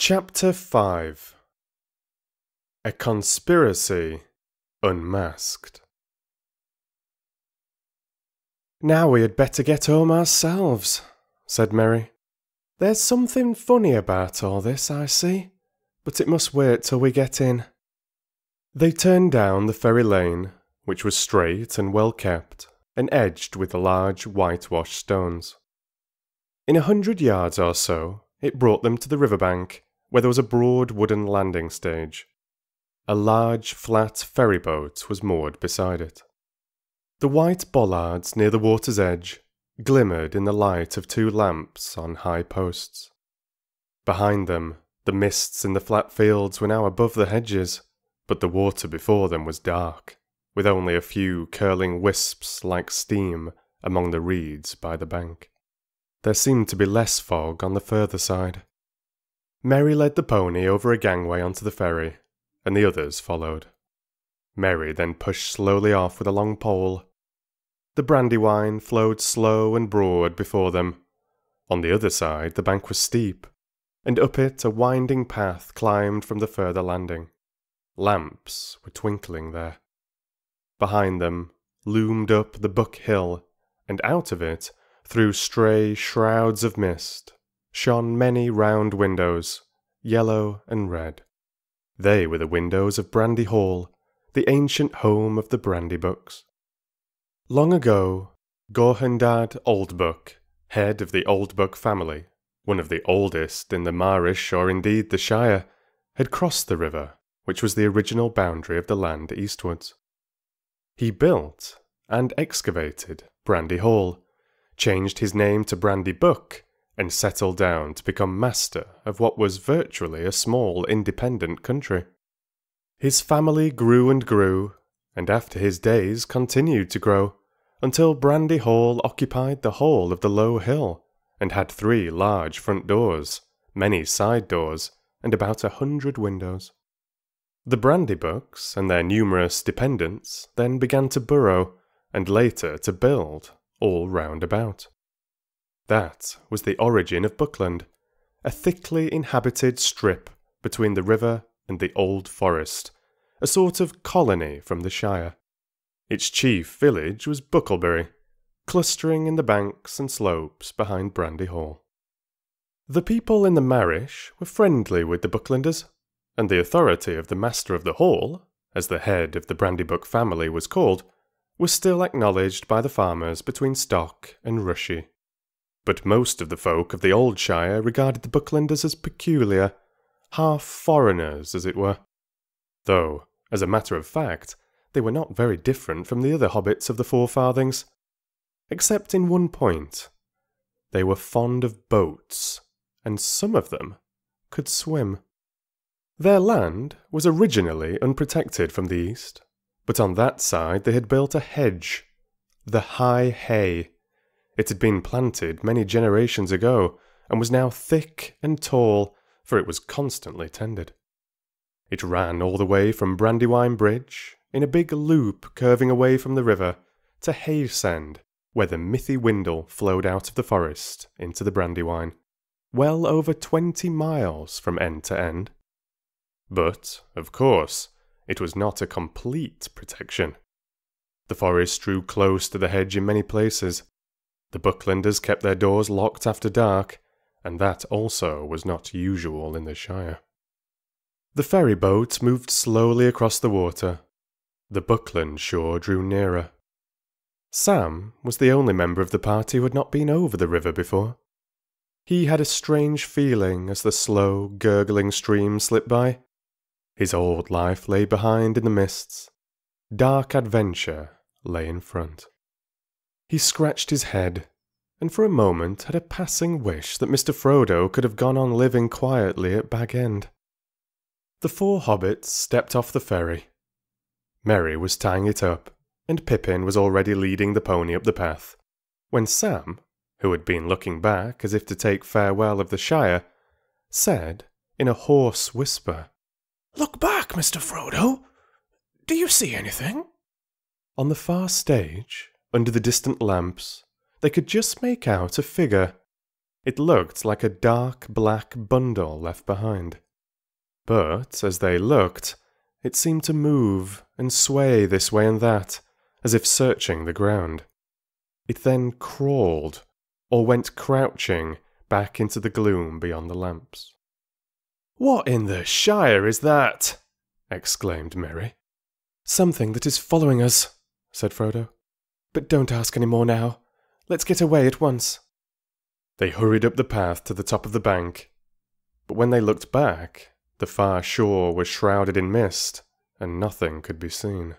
Chapter 5 A Conspiracy Unmasked. "Now we had better get home ourselves," said Mary. "There's something funny about all this, I see, but it must wait till we get in." They turned down the ferry lane, which was straight and well kept, and edged with large whitewashed stones. In 100 yards or so, it brought them to the riverbank, where there was a broad wooden landing stage. A large, flat ferry boat was moored beside it. The white bollards near the water's edge glimmered in the light of 2 lamps on high posts. Behind them, the mists in the flat fields were now above the hedges, but the water before them was dark, with only a few curling wisps like steam among the reeds by the bank. There seemed to be less fog on the further side. Mary led the pony over a gangway onto the ferry, and the others followed. Mary then pushed slowly off with a long pole. The Brandywine flowed slow and broad before them. On the other side the bank was steep, and up it a winding path climbed from the further landing. Lamps were twinkling there. Behind them loomed up the Buck Hill, and out of it, through stray shrouds of mist, shone many round windows, yellow and red. They were the windows of Brandy Hall, the ancient home of the Brandy Books. Long ago, Gorhendad Oldbuck, head of the Oldbuck family, one of the oldest in the Marish or indeed the Shire, had crossed the river, which was the original boundary of the land eastwards. He built and excavated Brandy Hall, changed his name to Brandy Buck, and settled down to become master of what was virtually a small independent country. His family grew and grew, and after his days continued to grow, until Brandy Hall occupied the whole of the low hill, and had 3 large front doors, many side doors, and about 100 windows. The Brandy Bucks and their numerous dependents then began to burrow, and later to build, all round about. That was the origin of Buckland, a thickly inhabited strip between the river and the old forest, a sort of colony from the Shire. Its chief village was Bucklebury, clustering in the banks and slopes behind Brandy Hall. The people in the Marish were friendly with the Bucklanders, and the authority of the master of the hall, as the head of the Brandybuck family was called, was still acknowledged by the farmers between Stock and Rushy. But most of the folk of the old Shire regarded the Bucklanders as peculiar, half foreigners as it were. Though, as a matter of fact, they were not very different from the other hobbits of the Four Farthings. Except in one point. They were fond of boats, and some of them could swim. Their land was originally unprotected from the east, but on that side they had built a hedge, the High Hay. It had been planted many generations ago, and was now thick and tall, for it was constantly tended. It ran all the way from Brandywine Bridge, in a big loop curving away from the river, to Havesend, where the Mithy Windle flowed out of the forest into the Brandywine, well over 20 miles from end to end. But, of course, it was not a complete protection. The forest drew close to the hedge in many places. The Bucklanders kept their doors locked after dark, and that also was not usual in the Shire. The ferry boat moved slowly across the water. The Buckland shore drew nearer. Sam was the only member of the party who had not been over the river before. He had a strange feeling as the slow, gurgling stream slipped by. His old life lay behind in the mists. Dark adventure lay in front. He scratched his head, and for a moment had a passing wish that Mr. Frodo could have gone on living quietly at Bag End. The 4 hobbits stepped off the ferry. Merry was tying it up, and Pippin was already leading the pony up the path, when Sam, who had been looking back as if to take farewell of the Shire, said in a hoarse whisper, "Look back, Mr. Frodo. Do you see anything?" On the far stage, under the distant lamps, they could just make out a figure. It looked like a dark black bundle left behind. But, as they looked, it seemed to move and sway this way and that, as if searching the ground. It then crawled, or went crouching, back into the gloom beyond the lamps. "What in the Shire is that?" exclaimed Merry. "Something that is following us," said Frodo. "But don't ask any more now. Let's get away at once." They hurried up the path to the top of the bank, but when they looked back, the far shore was shrouded in mist, and nothing could be seen.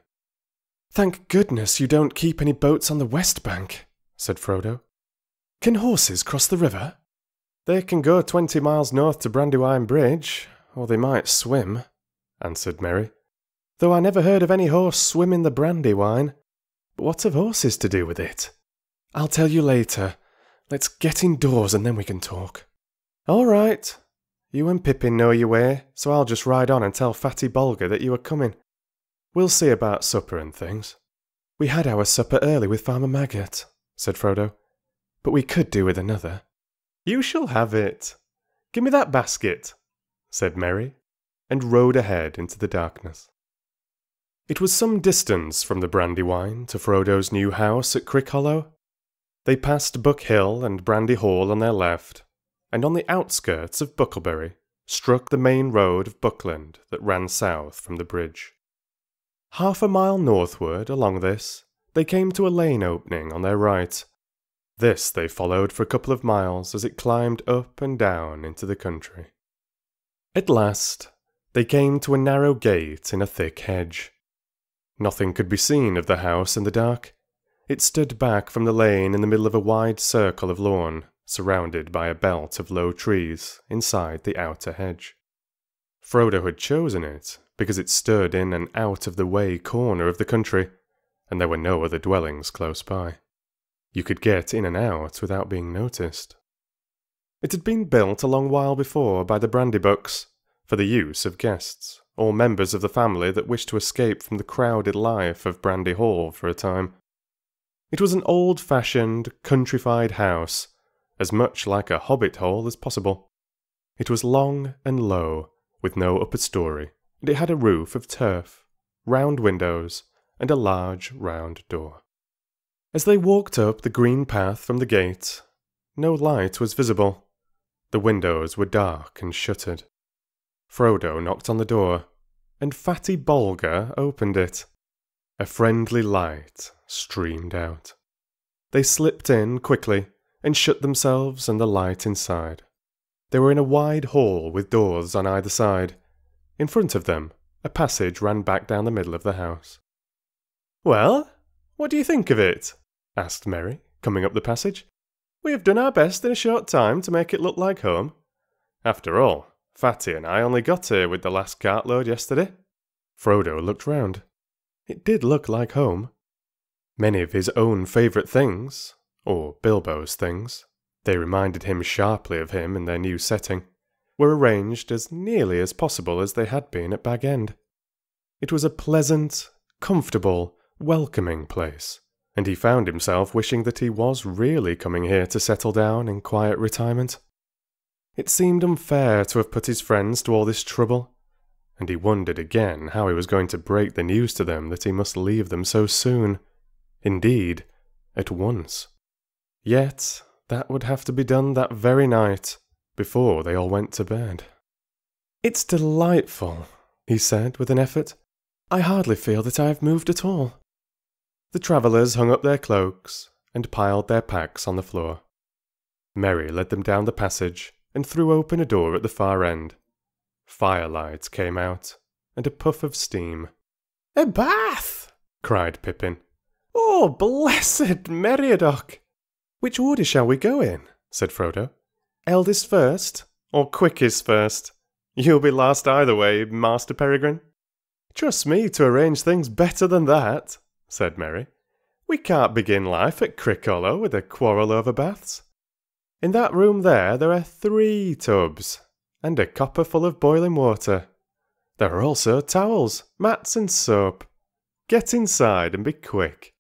"Thank goodness you don't keep any boats on the west bank," said Frodo. "Can horses cross the river?" "They can go 20 miles north to Brandywine Bridge, or they might swim," answered Merry. "Though I never heard of any horse swimming the Brandywine. But what have horses to do with it?" "I'll tell you later. Let's get indoors and then we can talk." "All right. You and Pippin know your way, so I'll just ride on and tell Fatty Bolger that you are coming. We'll see about supper and things." "We had our supper early with Farmer Maggot," said Frodo, "but we could do with another." "You shall have it. Give me that basket," said Merry, and rode ahead into the darkness. It was some distance from the Brandywine to Frodo's new house at Crickhollow. They passed Buck Hill and Brandy Hall on their left, and on the outskirts of Bucklebury struck the main road of Buckland that ran south from the bridge. Half a mile northward along this, they came to a lane opening on their right. This they followed for a couple of miles as it climbed up and down into the country. At last, they came to a narrow gate in a thick hedge. Nothing could be seen of the house in the dark. It stood back from the lane in the middle of a wide circle of lawn, surrounded by a belt of low trees inside the outer hedge. Frodo had chosen it because it stood in an out-of-the-way corner of the country, and there were no other dwellings close by. You could get in and out without being noticed. It had been built a long while before by the Brandybooks, for the use of guests, or members of the family that wished to escape from the crowded life of Brandy Hall for a time. It was an old-fashioned, countrified house, as much like a hobbit hole as possible. It was long and low, with no upper story, and it had a roof of turf, round windows, and a large round door. As they walked up the green path from the gate, no light was visible. The windows were dark and shuttered. Frodo knocked on the door, and Fatty Bolger opened it. A friendly light streamed out. They slipped in quickly and shut themselves and the light inside. They were in a wide hall with doors on either side. In front of them, a passage ran back down the middle of the house. "Well, what do you think of it?" asked Merry, coming up the passage. "We have done our best in a short time to make it look like home. After all, Fatty and I only got here with the last cartload yesterday." Frodo looked round. It did look like home. Many of his own favourite things, or Bilbo's things, they reminded him sharply of him in their new setting, were arranged as nearly as possible as they had been at Bag End. It was a pleasant, comfortable, welcoming place, and he found himself wishing that he was really coming here to settle down in quiet retirement. It seemed unfair to have put his friends to all this trouble, and he wondered again how he was going to break the news to them that he must leave them so soon. Indeed, at once. Yet, that would have to be done that very night, before they all went to bed. "It's delightful," he said with an effort. "I hardly feel that I have moved at all." The travellers hung up their cloaks and piled their packs on the floor. Merry led them down the passage and threw open a door at the far end. Firelight came out, and a puff of steam. "A bath!" cried Pippin. "Oh, blessed Meriadoc!" "Which order shall we go in?" said Frodo. "Eldest first, or quickest first? You'll be last either way, Master Peregrine." "Trust me to arrange things better than that," said Merry. "We can't begin life at Crickhollow with a quarrel over baths. In that room there are 3 tubs, and a copper full of boiling water. There are also towels, mats and soap. Get inside and be quick."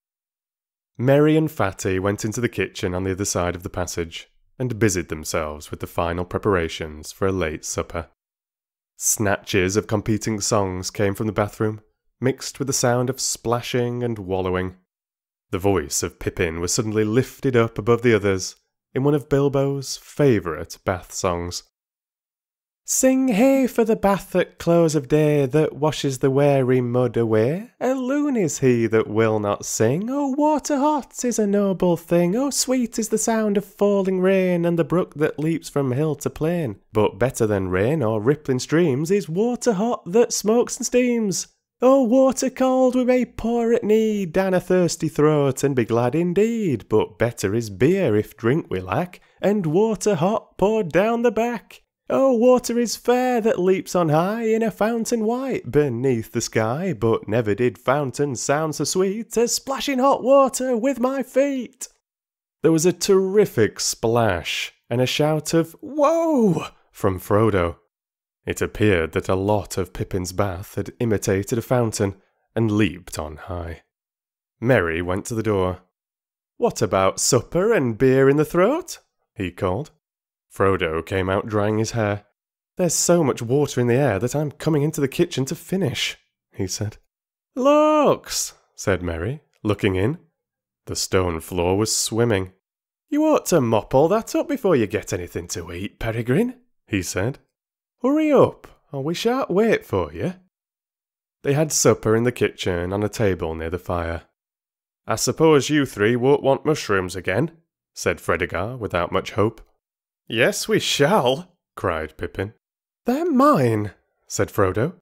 Merry and Fatty went into the kitchen on the other side of the passage, and busied themselves with the final preparations for a late supper. Snatches of competing songs came from the bathroom, mixed with the sound of splashing and wallowing. The voice of Pippin was suddenly lifted up above the others in one of Bilbo's favourite bath songs. Sing hey for the bath at close of day that washes the weary mud away. A loon is he that will not sing. Oh, water hot is a noble thing. Oh, sweet is the sound of falling rain and the brook that leaps from hill to plain. But better than rain or rippling streams is water hot that smokes and steams. Oh, water cold we may pour at need down a thirsty throat and be glad indeed. But better is beer if drink we lack, and water hot poured down the back. Oh, water is fair that leaps on high in a fountain white beneath the sky, but never did fountain sound so sweet as splashing hot water with my feet. There was a terrific splash and a shout of "Whoa!" from Frodo. It appeared that a lot of Pippin's bath had imitated a fountain and leaped on high. Merry went to the door. "What about supper and beer in the throat?" he called. Frodo came out drying his hair. "There's so much water in the air that I'm coming into the kitchen to finish," he said. "Looks," said Merry, looking in. The stone floor was swimming. "You ought to mop all that up before you get anything to eat, Peregrine," he said. "Hurry up, or we shan't wait for you." They had supper in the kitchen on a table near the fire. "I suppose you three won't want mushrooms again?" said Fredegar without much hope. "Yes, we shall," cried Pippin. "They're mine," said Frodo.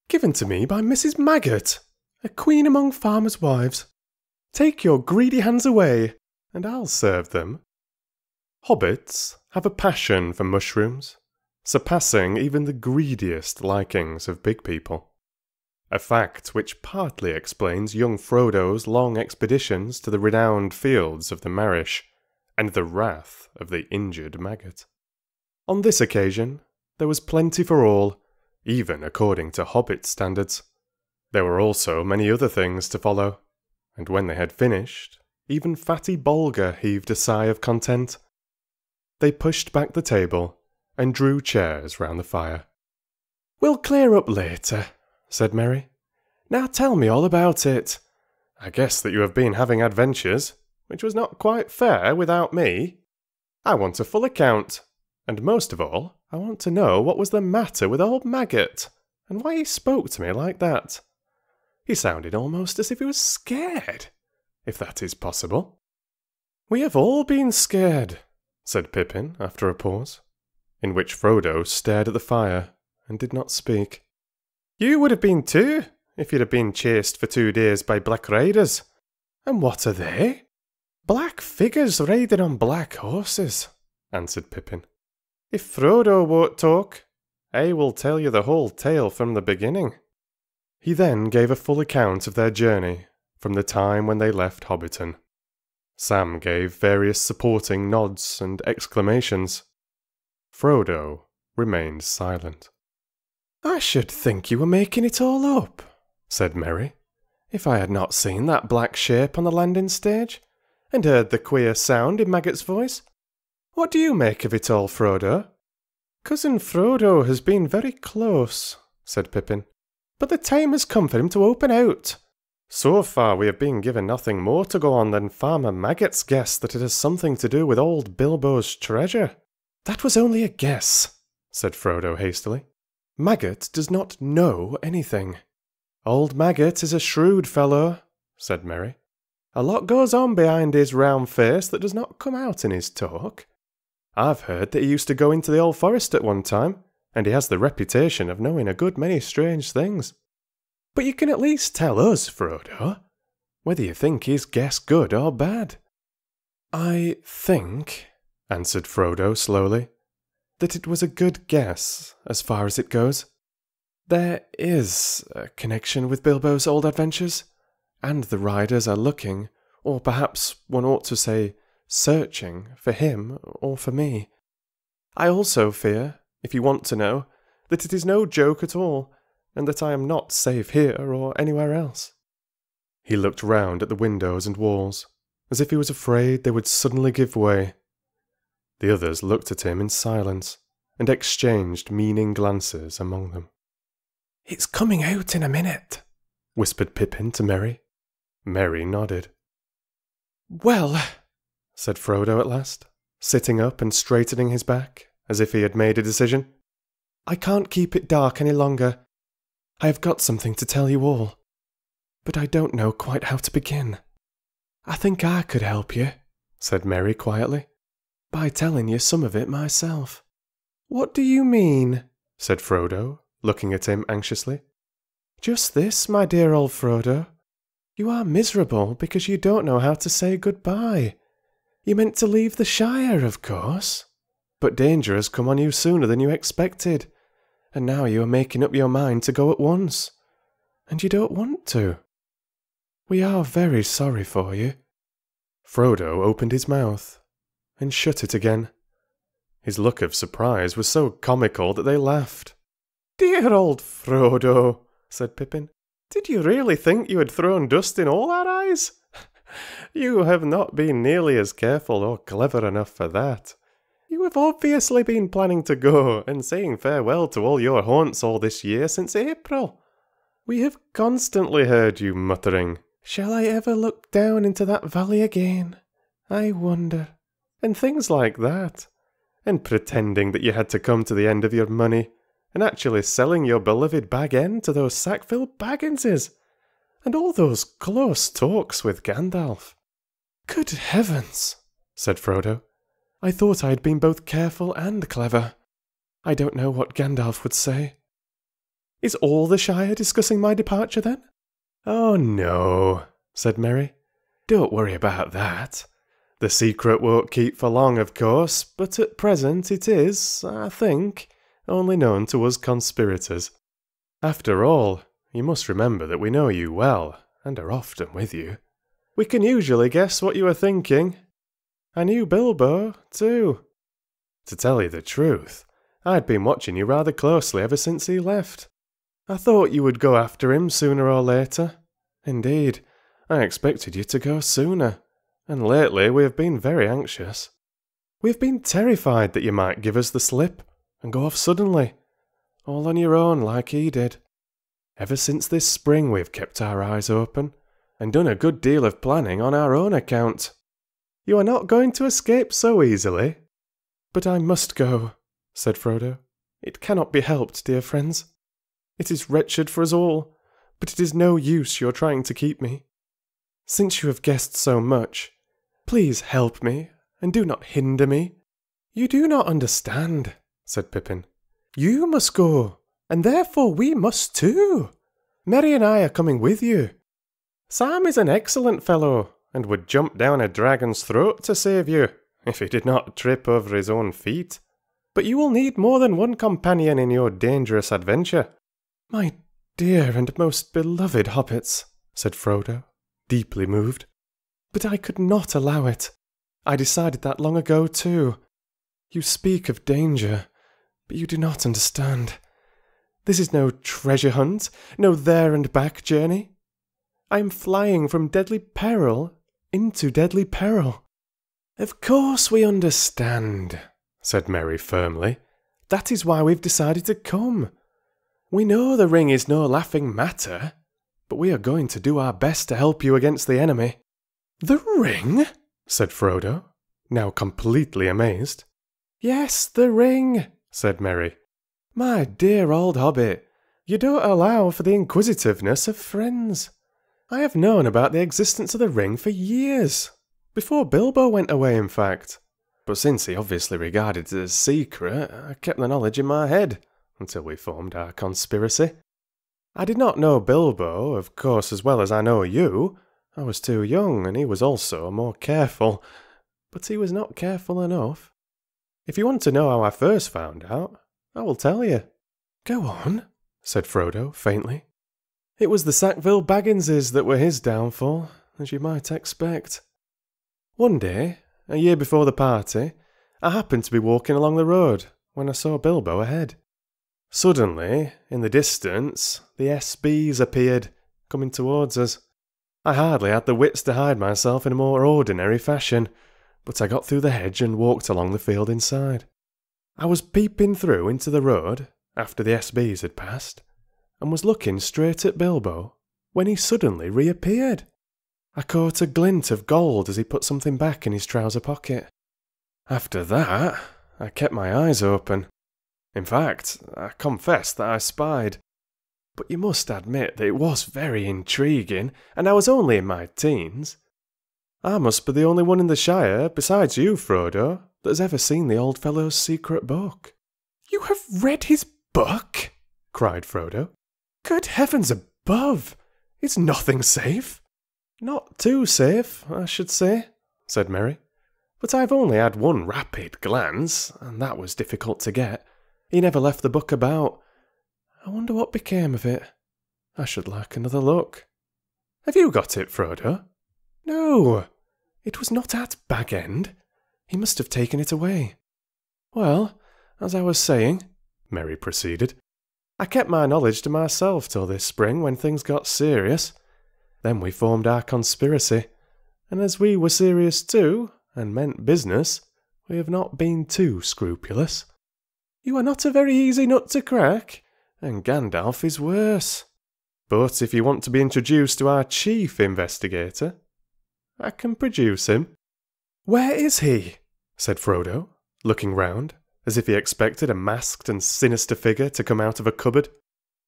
"Given to me by Mrs. Maggot, a queen among farmers' wives. Take your greedy hands away, and I'll serve them." Hobbits have a passion for mushrooms, surpassing even the greediest likings of big people. A fact which partly explains young Frodo's long expeditions to the renowned fields of the Marish, and the wrath of the injured maggot. On this occasion, there was plenty for all, even according to Hobbit standards. There were also many other things to follow, and when they had finished, even Fatty Bolger heaved a sigh of content. They pushed back the table and drew chairs round the fire. "We'll clear up later," said Merry. "Now tell me all about it. I guess that you have been having adventures, which was not quite fair without me. I want a full account, and most of all, I want to know what was the matter with old Maggot, and why he spoke to me like that. He sounded almost as if he was scared, if that is possible." "We have all been scared," said Pippin after a pause, in which Frodo stared at the fire and did not speak. "You would have been too, if you'd have been chased for 2 days by black riders. And what are they?" "Black figures riding on black horses," answered Pippin. "If Frodo won't talk, I will tell you the whole tale from the beginning." He then gave a full account of their journey from the time when they left Hobbiton. Sam gave various supporting nods and exclamations. Frodo remained silent. "I should think you were making it all up," said Merry, "if I had not seen that black shape on the landing stage, and heard the queer sound in Maggot's voice. What do you make of it all, Frodo?" "Cousin Frodo has been very close," said Pippin, "but the time has come for him to open out. So far we have been given nothing more to go on than Farmer Maggot's guess that it has something to do with old Bilbo's treasure." "That was only a guess," said Frodo hastily. "Maggot does not know anything." "Old Maggot is a shrewd fellow," said Merry. "A lot goes on behind his round face that does not come out in his talk. I've heard that he used to go into the old forest at one time, and he has the reputation of knowing a good many strange things. But you can at least tell us, Frodo, whether you think his guess good or bad." "I think," answered Frodo slowly, "that it was a good guess as far as it goes. There is a connection with Bilbo's old adventures, and the riders are looking, or perhaps one ought to say searching, for him or for me. I also fear, if you want to know, that it is no joke at all, and that I am not safe here or anywhere else." He looked round at the windows and walls, as if he was afraid they would suddenly give way. The others looked at him in silence, and exchanged meaning glances among them. "It's coming out in a minute," whispered Pippin to Merry. Merry nodded. "Well," said Frodo at last, sitting up and straightening his back, as if he had made a decision. "I can't keep it dark any longer. I have got something to tell you all, but I don't know quite how to begin. I think I could help you," said Merry quietly, "by telling you some of it myself." "What do you mean?" said Frodo, looking at him anxiously. "Just this, my dear old Frodo. You are miserable because you don't know how to say goodbye. You meant to leave the Shire, of course, but danger has come on you sooner than you expected, and now you are making up your mind to go at once, and you don't want to. We are very sorry for you." Frodo opened his mouth and shut it again. His look of surprise was so comical that they laughed. "Dear old Frodo," said Pippin, "did you really think you had thrown dust in all our eyes? You have not been nearly as careful or clever enough for that. You have obviously been planning to go and saying farewell to all your haunts all this year since April. We have constantly heard you muttering, 'Shall I ever look down into that valley again? I wonder,' and things like that, and pretending that you had to come to the end of your money, and actually selling your beloved Bag End to those Sackville Bagginses, and all those close talks with Gandalf." "Good heavens," said Frodo. "I thought I had been both careful and clever. I don't know what Gandalf would say." "Is all the Shire discussing my departure, then?" "Oh, no," said Merry. "Don't worry about that. The secret won't keep for long, of course, but at present it is, I think, only known to us conspirators. After all, you must remember that we know you well, and are often with you. We can usually guess what you are thinking. I knew Bilbo, too. To tell you the truth, I'd been watching you rather closely ever since he left. I thought you would go after him sooner or later. Indeed, I expected you to go sooner, and lately we have been very anxious. We have been terrified that you might give us the slip and go off suddenly, all on your own like he did. Ever since this spring we have kept our eyes open, and done a good deal of planning on our own account. You are not going to escape so easily." "But I must go," said Frodo. "It cannot be helped, dear friends. It is wretched for us all, but it is no use your trying to keep me. Since you have guessed so much, please help me, and do not hinder me." "You do not understand," said Pippin. "You must go, and therefore we must too. Merry and I are coming with you. Sam is an excellent fellow, and would jump down a dragon's throat to save you, if he did not trip over his own feet. But you will need more than one companion in your dangerous adventure." "My dear and most beloved hobbits," said Frodo, deeply moved. "But I could not allow it. I decided that long ago too. You speak of danger, but you do not understand. This is no treasure hunt, no there and back journey. I am flying from deadly peril into deadly peril." "Of course we understand," said Merry firmly. "That is why we've decided to come. We know the ring is no laughing matter, but we are going to do our best to help you against the enemy." "The ring?" said Frodo, now completely amazed. "Yes, the ring," said Merry. "My dear old hobbit, you don't allow for the inquisitiveness of friends. I have known about the existence of the ring for years, before Bilbo went away in fact. But since he obviously regarded it as secret, I kept the knowledge in my head, until we formed our conspiracy. I did not know Bilbo, of course, as well as I know you. I was too young, and he was also more careful. But he was not careful enough. If you want to know how I first found out, I will tell you." "Go on," said Frodo faintly. "It was the Sackville Bagginses that were his downfall, as you might expect. One day, a year before the party, I happened to be walking along the road when I saw Bilbo ahead. Suddenly, in the distance, the SBs appeared, coming towards us. I hardly had the wits to hide myself in a more ordinary fashion, but I got through the hedge and walked along the field inside. I was peeping through into the road after the SBs had passed, and was looking straight at Bilbo when he suddenly reappeared. I caught a glint of gold as he put something back in his trouser pocket. After that, I kept my eyes open. In fact, I confess that I spied. But you must admit that it was very intriguing, and I was only in my teens. I must be the only one in the Shire, besides you, Frodo, that has ever seen the old fellow's secret book. You have read his book? Cried Frodo. Good heavens above! Is nothing safe? Not too safe, I should say, said Merry. But I've only had one rapid glance, and that was difficult to get. He never left the book about. I wonder what became of it. I should like another look. Have you got it, Frodo? No, it was not at Bag End. He must have taken it away. Well, as I was saying, Merry proceeded, I kept my knowledge to myself till this spring when things got serious. Then we formed our conspiracy, and as we were serious too, and meant business, we have not been too scrupulous. You are not a very easy nut to crack, and Gandalf is worse. But if you want to be introduced to our chief investigator, I can produce him. Where is he? Said Frodo, looking round, as if he expected a masked and sinister figure to come out of a cupboard.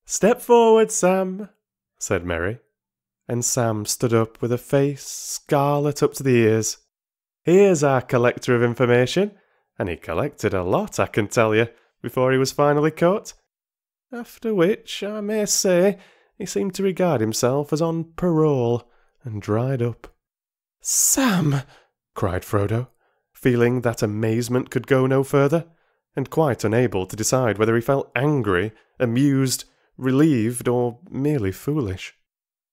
Step forward, Sam, said Merry, and Sam stood up with a face scarlet up to the ears. Here's our collector of information, and he collected a lot, I can tell you, before he was finally caught. After which, I may say, he seemed to regard himself as on parole, and dried up. Sam! Cried Frodo, feeling that amazement could go no further, and quite unable to decide whether he felt angry, amused, relieved, or merely foolish.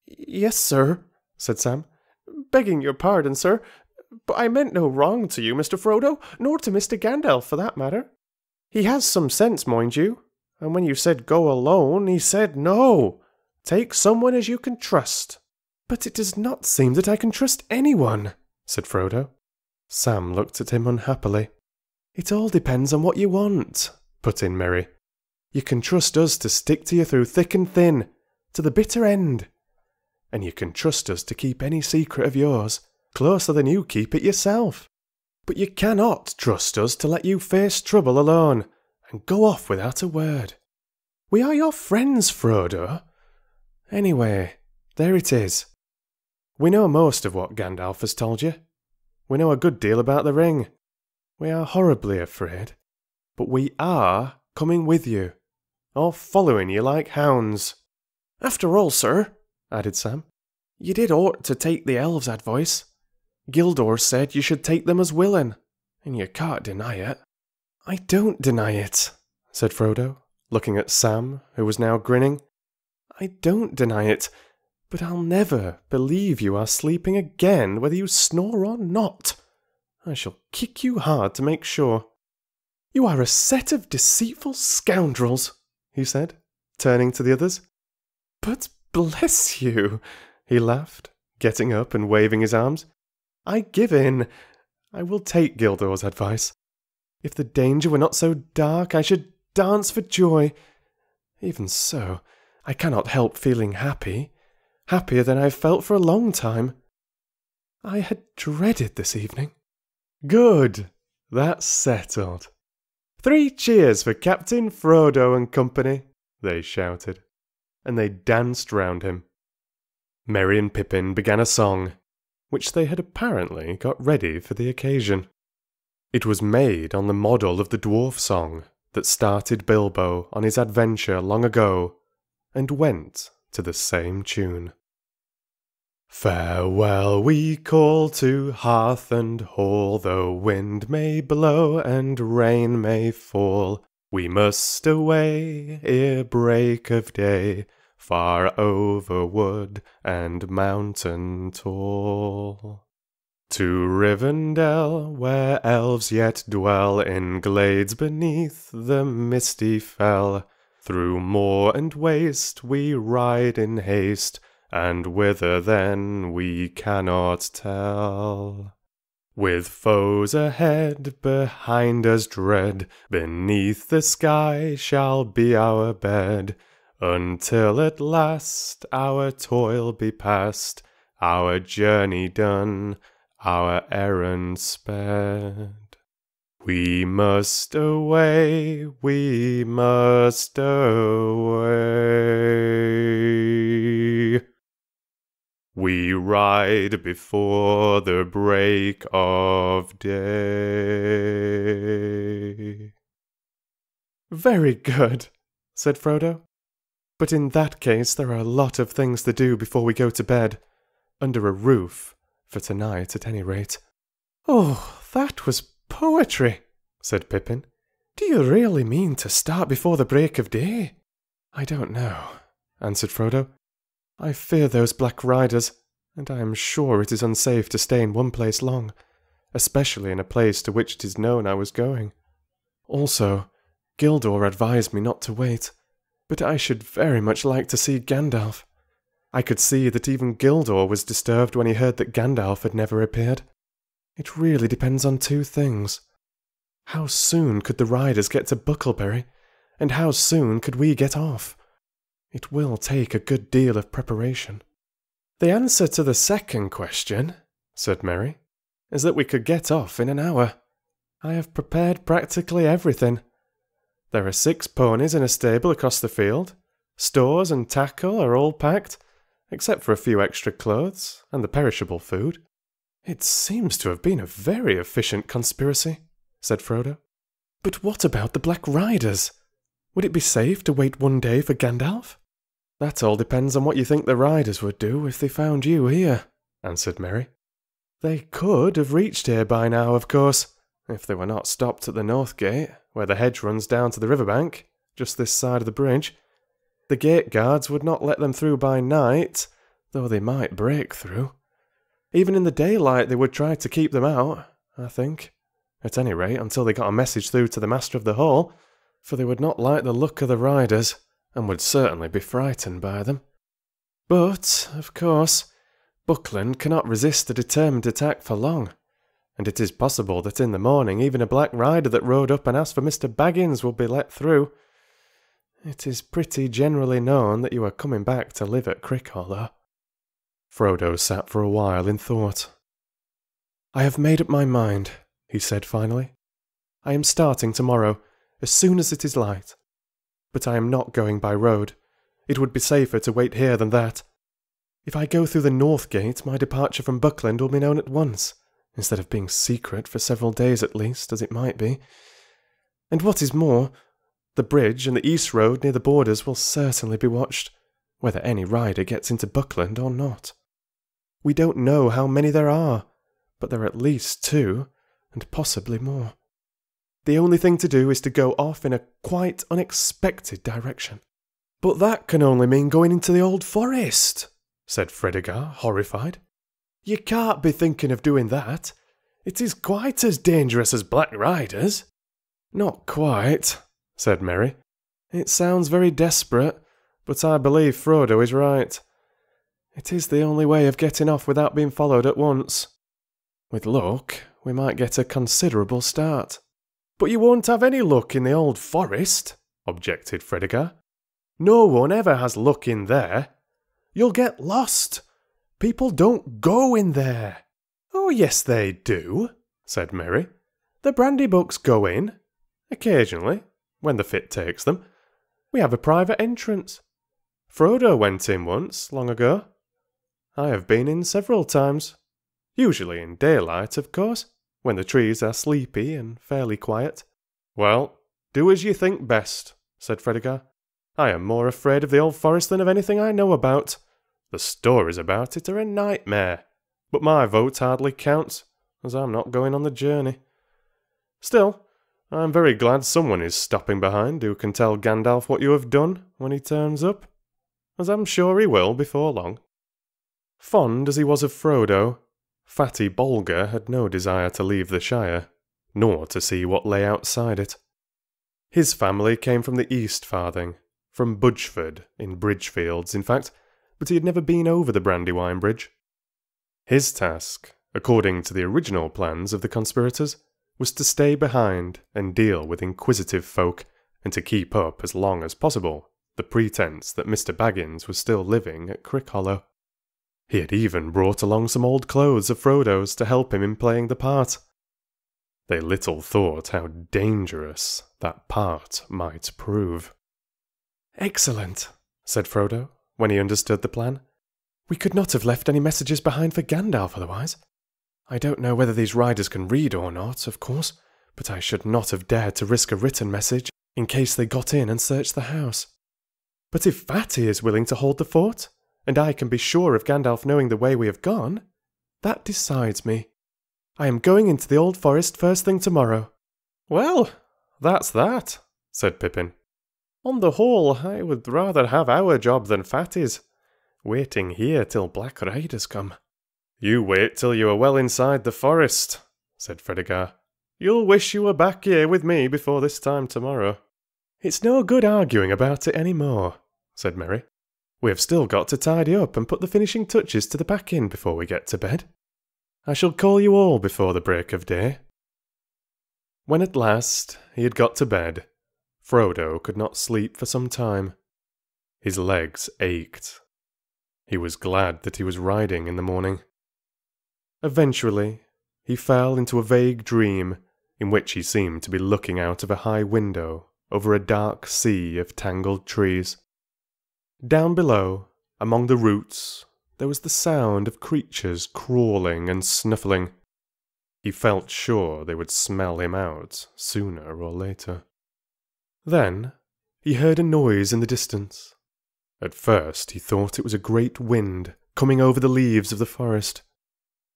Yes, sir, said Sam. Begging your pardon, sir, but I meant no wrong to you, Mr. Frodo, nor to Mr. Gandalf, for that matter. He has some sense, mind you, and when you said go alone, he said no. Take someone as you can trust. But it does not seem that I can trust anyone, said Frodo. Sam looked at him unhappily. It all depends on what you want, put in Merry. You can trust us to stick to you through thick and thin, to the bitter end. And you can trust us to keep any secret of yours closer than you keep it yourself. But you cannot trust us to let you face trouble alone, and go off without a word. We are your friends, Frodo. Anyway, there it is. We know most of what Gandalf has told you. We know a good deal about the ring. We are horribly afraid, but we are coming with you, or following you like hounds. After all, sir, added Sam, you did ought to take the elves' advice. Gildor said you should take them as willing, and you can't deny it. I don't deny it, said Frodo, looking at Sam, who was now grinning. I don't deny it, but I'll never believe you are sleeping again, whether you snore or not. I shall kick you hard to make sure. You are a set of deceitful scoundrels, he said, turning to the others. But bless you, he laughed, getting up and waving his arms. I give in. I will take Gildor's advice. If the danger were not so dark, I should dance for joy. Even so, I cannot help feeling happy, happier than I've felt for a long time. I had dreaded this evening. Good, that's settled. 3 cheers for Captain Frodo and company, they shouted, and they danced round him. Merry and Pippin began a song, which they had apparently got ready for the occasion. It was made on the model of the dwarf song that started Bilbo on his adventure long ago, and went to the same tune. Farewell we call to hearth and hall, though wind may blow and rain may fall. We must away ere break of day, far over wood and mountain tall. To Rivendell, where elves yet dwell in glades beneath the misty fell. Through moor and waste we ride in haste, and whither then we cannot tell. With foes ahead, behind us dread, beneath the sky shall be our bed, until at last our toil be past, our journey done, our errand sped. We must away, we must away. We ride before the break of day. Very good, said Frodo. But in that case there are a lot of things to do before we go to bed. Under a roof, for tonight at any rate. Oh, that was poetry, said Pippin. Do you really mean to start before the break of day? I don't know, answered Frodo. I fear those black riders, and I am sure it is unsafe to stay in one place long, especially in a place to which it is known I was going. Also, Gildor advised me not to wait, but I should very much like to see Gandalf. I could see that even Gildor was disturbed when he heard that Gandalf had never appeared. It really depends on two things. How soon could the riders get to Bucklebury, and how soon could we get off? It will take a good deal of preparation. The answer to the second question, said Merry, is that we could get off in an hour. I have prepared practically everything. There are 6 ponies in a stable across the field. Stores and tackle are all packed, except for a few extra clothes and the perishable food. It seems to have been a very efficient conspiracy, said Frodo. But what about the Black Riders? Would it be safe to wait one day for Gandalf? That all depends on what you think the riders would do if they found you here, answered Merry. They could have reached here by now, of course, if they were not stopped at the North Gate, where the hedge runs down to the riverbank, just this side of the bridge. The gate guards would not let them through by night, though they might break through. Even in the daylight they would try to keep them out, I think. At any rate, until they got a message through to the Master of the Hall, for they would not like the look of the riders, and would certainly be frightened by them. But, of course, Buckland cannot resist a determined attack for long, and it is possible that in the morning even a black rider that rode up and asked for Mr. Baggins will be let through. It is pretty generally known that you are coming back to live at Crickhollow. Frodo sat for a while in thought. I have made up my mind, he said finally. I am starting tomorrow, as soon as it is light. But I am not going by road. It would be safer to wait here than that. If I go through the North Gate, my departure from Buckland will be known at once, instead of being secret for several days at least, as it might be. And what is more, the bridge and the East Road near the borders will certainly be watched, whether any rider gets into Buckland or not. We don't know how many there are, but there are at least 2, and possibly more. The only thing to do is to go off in a quite unexpected direction. But that can only mean going into the Old Forest, said Fredegar, horrified. You can't be thinking of doing that. It is quite as dangerous as Black Riders. Not quite, said Merry. It sounds very desperate, but I believe Frodo is right. It is the only way of getting off without being followed at once. With luck, we might get a considerable start. But you won't have any luck in the Old Forest, objected Fredegar. No one ever has luck in there. You'll get lost. People don't go in there. Oh, yes, they do, said Merry. The Brandybooks go in. Occasionally, when the fit takes them. We have a private entrance. Frodo went in once, long ago. I have been in several times. Usually in daylight, of course, when the trees are sleepy and fairly quiet. Well, do as you think best, said Fredegar. I am more afraid of the Old Forest than of anything I know about. The stories about it are a nightmare, but my vote hardly counts, as I'm not going on the journey. Still, I'm very glad someone is stopping behind who can tell Gandalf what you have done when he turns up, as I'm sure he will before long. Fond as he was of Frodo, Fatty Bolger had no desire to leave the Shire, nor to see what lay outside it. His family came from the East Farthing, from Budgeford, in Bridgefields, in fact, but he had never been over the Brandywine Bridge. His task, according to the original plans of the conspirators, was to stay behind and deal with inquisitive folk, and to keep up as long as possible the pretense that Mr. Baggins was still living at Crickhollow. He had even brought along some old clothes of Frodo's to help him in playing the part. They little thought how dangerous that part might prove. "Excellent," said Frodo, when he understood the plan. "We could not have left any messages behind for Gandalf otherwise. I don't know whether these riders can read or not, of course, but I should not have dared to risk a written message in case they got in and searched the house. But if Fatty is willing to hold the fort, and I can be sure of Gandalf knowing the way we have gone, that decides me. I am going into the Old Forest first thing tomorrow." "Well, that's that," said Pippin. "On the whole, I would rather have our job than Fatty's, waiting here till Black Riders come." "You wait till you are well inside the forest," said Fredegar. "You'll wish you were back here with me before this time tomorrow." "It's no good arguing about it any more," said Merry. "We have still got to tidy up and put the finishing touches to the packing before we get to bed. I shall call you all before the break of day." When at last he had got to bed, Frodo could not sleep for some time. His legs ached. He was glad that he was riding in the morning. Eventually, he fell into a vague dream in which he seemed to be looking out of a high window over a dark sea of tangled trees. Down below, among the roots, there was the sound of creatures crawling and snuffling. He felt sure they would smell him out sooner or later. Then he heard a noise in the distance. At first he thought it was a great wind coming over the leaves of the forest.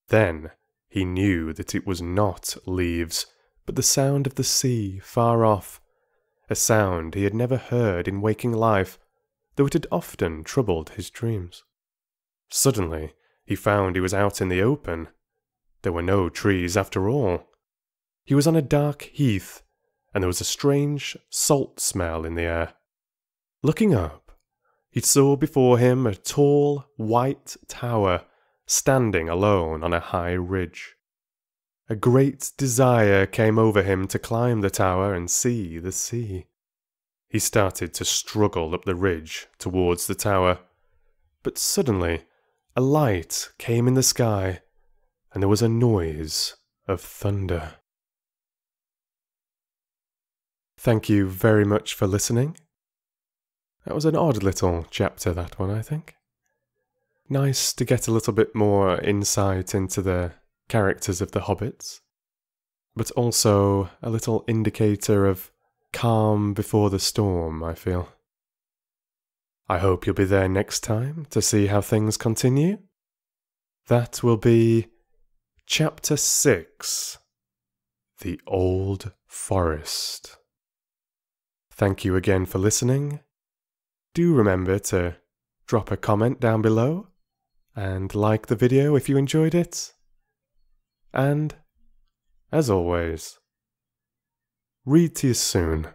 Then he knew that it was not leaves, but the sound of the sea far off, a sound he had never heard in waking life, though it had often troubled his dreams. Suddenly he found he was out in the open. There were no trees after all. He was on a dark heath, and there was a strange salt smell in the air. Looking up, he saw before him a tall, white tower standing alone on a high ridge. A great desire came over him to climb the tower and see the sea. He started to struggle up the ridge towards the tower, but suddenly a light came in the sky, and there was a noise of thunder. Thank you very much for listening. That was an odd little chapter, that one, I think. Nice to get a little bit more insight into the characters of the hobbits, but also a little indicator of calm before the storm, I feel. I hope you'll be there next time to see how things continue. That will be Chapter 6, The Old Forest. Thank you again for listening. Do remember to drop a comment down below and like the video if you enjoyed it. And, as always, read to you soon.